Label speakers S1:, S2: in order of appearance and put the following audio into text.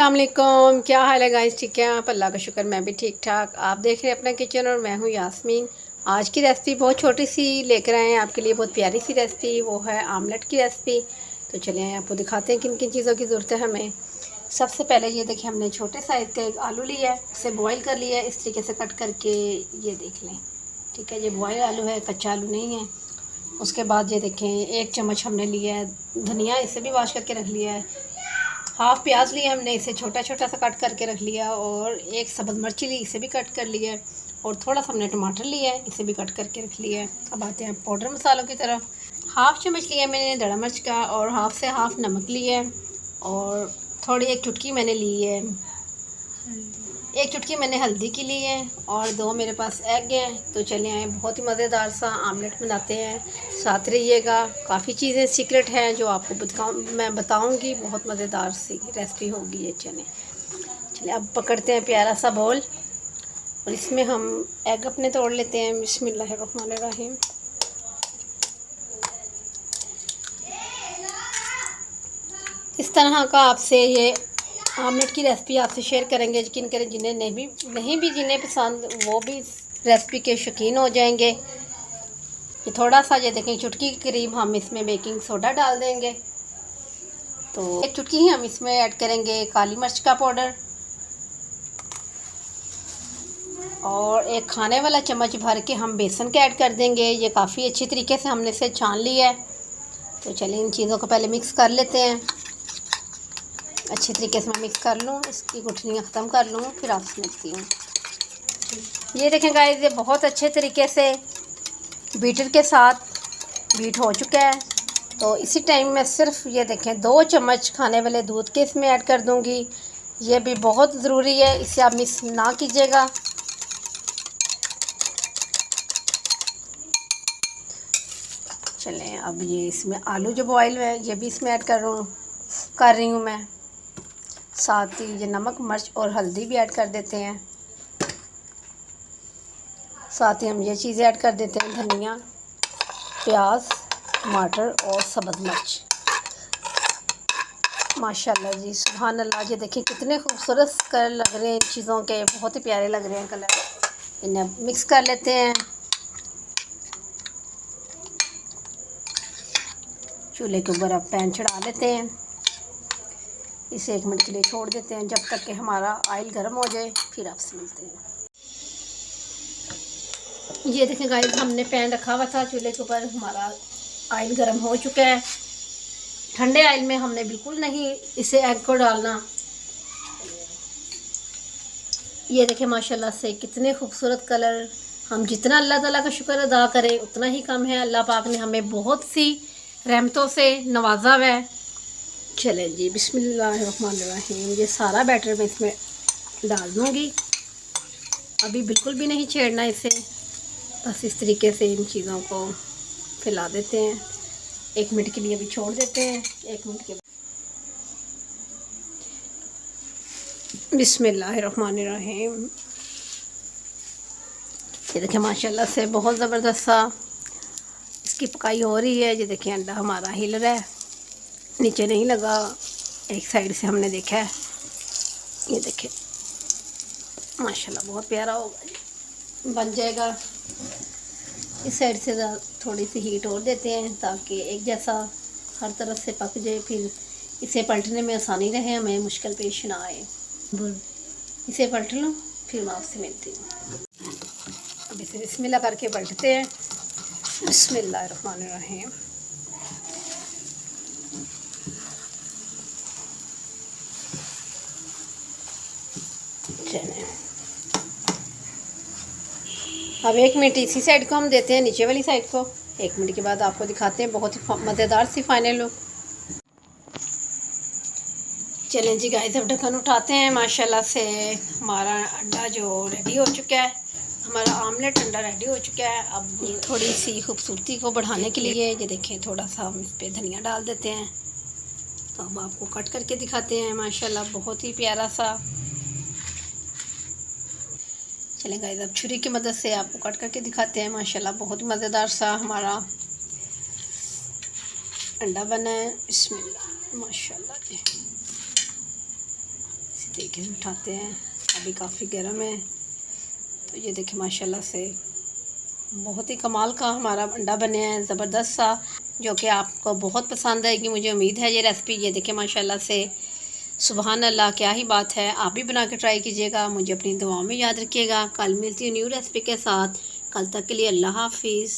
S1: अस्सलाम वालेकुम। क्या हाल है गाइस? ठीक है आप? अल्लाह का शुक्र मैं भी ठीक ठाक। आप देख रहे हैं अपना किचन और मैं हूँ यास्मीन। आज की रेसिपी बहुत छोटी सी लेकर आए हैं आपके लिए, बहुत प्यारी सी रेसिपी, वो है आमलेट की रेसिपी। तो चलिए आपको दिखाते हैं किन किन चीज़ों की ज़रूरत है हमें। सबसे पहले ये देखिए, हमने छोटे साइज़ का एक आलू लिया है, उसे बॉयल कर लिया है इस तरीके से कट करके, ये देख लें। ठीक है, ये बॉयल आलू है, कच्चा आलू नहीं है। उसके बाद ये देखें, 1 चम्मच हमने लिया है धनिया, इसे भी वॉश करके रख लिया है। हाफ़ प्याज लिया हमने, इसे छोटा छोटा सा कट करके रख लिया। और 1 सब्ज़ मिर्ची ली, इसे भी कट कर लिया है। और थोड़ा सा हमने टमाटर लिया है, इसे भी कट करके रख लिया है। अब आते हैं पाउडर मसालों की तरफ। हाफ़ चम्मच लिया मैंने दड़ा मिर्च का, और हाफ़ से हाफ़ नमक लिया है। और थोड़ी 1 चुटकी मैंने ली है, 1 चुटकी मैंने हल्दी की ली है। और 2 मेरे पास एग हैं। तो चले आए, बहुत ही मज़ेदार सा आमलेट बनाते हैं, साथ रहिएगा। काफ़ी चीज़ें सीक्रेट हैं जो आपको मैं बताऊंगी, बहुत मज़ेदार सी रेसिपी होगी ये। चलिए अब पकड़ते हैं प्यारा सा बोल, और इसमें हम एग अपने तोड़ लेते हैं। बिस्मिल्लाहिर्रहमानिर्रहीम। इस तरह का आपसे ये आमलेट की रेसिपी आपसे शेयर करेंगे, यकीन करें जिन्हें नहीं भी जिन्हें पसंद, वो भी रेसिपी के शौकीन हो जाएंगे। ये थोड़ा सा, ये देखें, चुटकी के करीब हम इसमें बेकिंग सोडा डाल देंगे। तो 1 चुटकी ही हम इसमें ऐड करेंगे काली मिर्च का पाउडर, और 1 खाने वाला चम्मच भर के हम बेसन के ऐड कर देंगे। ये काफ़ी अच्छी तरीके से हमने इसे छान लिया है। तो चलिए इन चीज़ों को पहले मिक्स कर लेते हैं। अच्छे तरीके से मैं मिक्स कर लूँ, इसकी गुठलियाँ ख़त्म कर लूँ, फिर आपसे मिलती हूँ। ये देखें गाइस, ये बहुत अच्छे तरीके से बीटर के साथ बीट हो चुका है। तो इसी टाइम में सिर्फ ये देखें 2 चम्मच खाने वाले दूध के इसमें ऐड कर दूँगी। ये भी बहुत ज़रूरी है, इसे आप मिस ना कीजिएगा। चलें अब ये इसमें आलू जो बॉयल है ये भी इसमें ऐड कर रही हूँ मैं। साथ ही ये नमक मिर्च और हल्दी भी ऐड कर देते हैं। साथ ही हम ये चीज़ें ऐड कर देते हैं, धनिया, प्याज, टमाटर और सब्ज़ मिर्च। माशाल्लाह जी, सुभान अल्लाह। ये देखिए कितने खूबसूरत कलर लग रहे हैं इन चीज़ों के, बहुत ही प्यारे लग रहे हैं कलर। इन्हें मिक्स कर लेते हैं। चूल्हे के ऊपर अब पैन चढ़ा लेते हैं, इसे 1 मिनट के लिए छोड़ देते हैं जब तक कि हमारा ऑयल गर्म हो जाए, फिर आपसे मिलते हैं। ये देखें गाइस, हमने पैन रखा हुआ था चूल्हे के ऊपर, हमारा ऑयल गर्म हो चुका है। ठंडे ऑयल में हमने बिल्कुल नहीं इसे एग को डालना। ये देखें माशाल्लाह से कितने खूबसूरत कलर। हम जितना अल्लाह ताला का शुक्र अदा करें उतना ही कम है। अल्लाह पाक ने हमें बहुत सी रहमतों से नवाजा हुआ है। चलें जी, बिस्मिल्लाहिर्रहमानिर्रहीम। ये सारा बैटर मैं इसमें डाल दूँगी, अभी बिल्कुल भी नहीं छेड़ना इसे, बस इस तरीके से इन चीज़ों को फैला देते हैं। 1 मिनट के लिए अभी छोड़ देते हैं। 1 मिनट के बाद बिस्मिल्लाहिर्रहमानिर्रहीम। ये देखें माशाल्लाह से बहुत ज़बरदस्त सा इसकी पकाई हो रही है। ये देखें अंडा हमारा हिल रहा है, नीचे नहीं लगा, एक साइड से हमने देखा है। ये देखें माशाल्लाह बहुत प्यारा होगा, बन जाएगा। इस साइड से थोड़ी सी हीट और देते हैं ताकि एक जैसा हर तरफ से पक जाए, फिर इसे पलटने में आसानी रहे, हमें मुश्किल पेश ना आए। इसे पलट लो, फिर मैं आपसे मिलती हूँ। अब इसे बिस्मिल्लाह करके पलटते हैं। बिस्मिल्लाहिर्रहमानिर्रहीम। चलें अब 1 मिनट इसी साइड को हम देते हैं, नीचे वाली साइड को। 1 मिनट के बाद आपको दिखाते हैं बहुत ही मज़ेदार सी फाइनल लुक। चलें जी गाइस, अब ढक्कन उठाते हैं। माशाल्लाह से हमारा अंडा जो रेडी हो चुका है, हमारा आमलेट अंडा रेडी हो चुका है। अब थोड़ी सी खूबसूरती को बढ़ाने के लिए ये देखें थोड़ा सा हम इस पर धनिया डाल देते हैं। तो अब आपको कट करके दिखाते हैं, माशाल्लाह बहुत ही प्यारा सा। चलें गाइस, अब छुरी की मदद से आपको कट करके दिखाते हैं। माशाल्लाह बहुत ही मज़ेदार सा हमारा अंडा बना है। बिस्मिल्लाह, माशाल्लाह जी। देखिए उठाते हैं, अभी काफ़ी गर्म है। तो ये देखिए माशाल्लाह से बहुत ही कमाल का हमारा अंडा बने हैं, ज़बरदस्त सा, जो कि आपको बहुत पसंद आएगी, मुझे उम्मीद है ये रेसिपी। ये देखिए माशाल्लाह से सुबहान अल्लाह, क्या ही बात है। आप भी बना के ट्राई कीजिएगा, मुझे अपनी दुआओं में याद रखिएगा। कल मिलती हूँ न्यू रेसिपी के साथ, कल तक के लिए अल्लाह हाफिज़।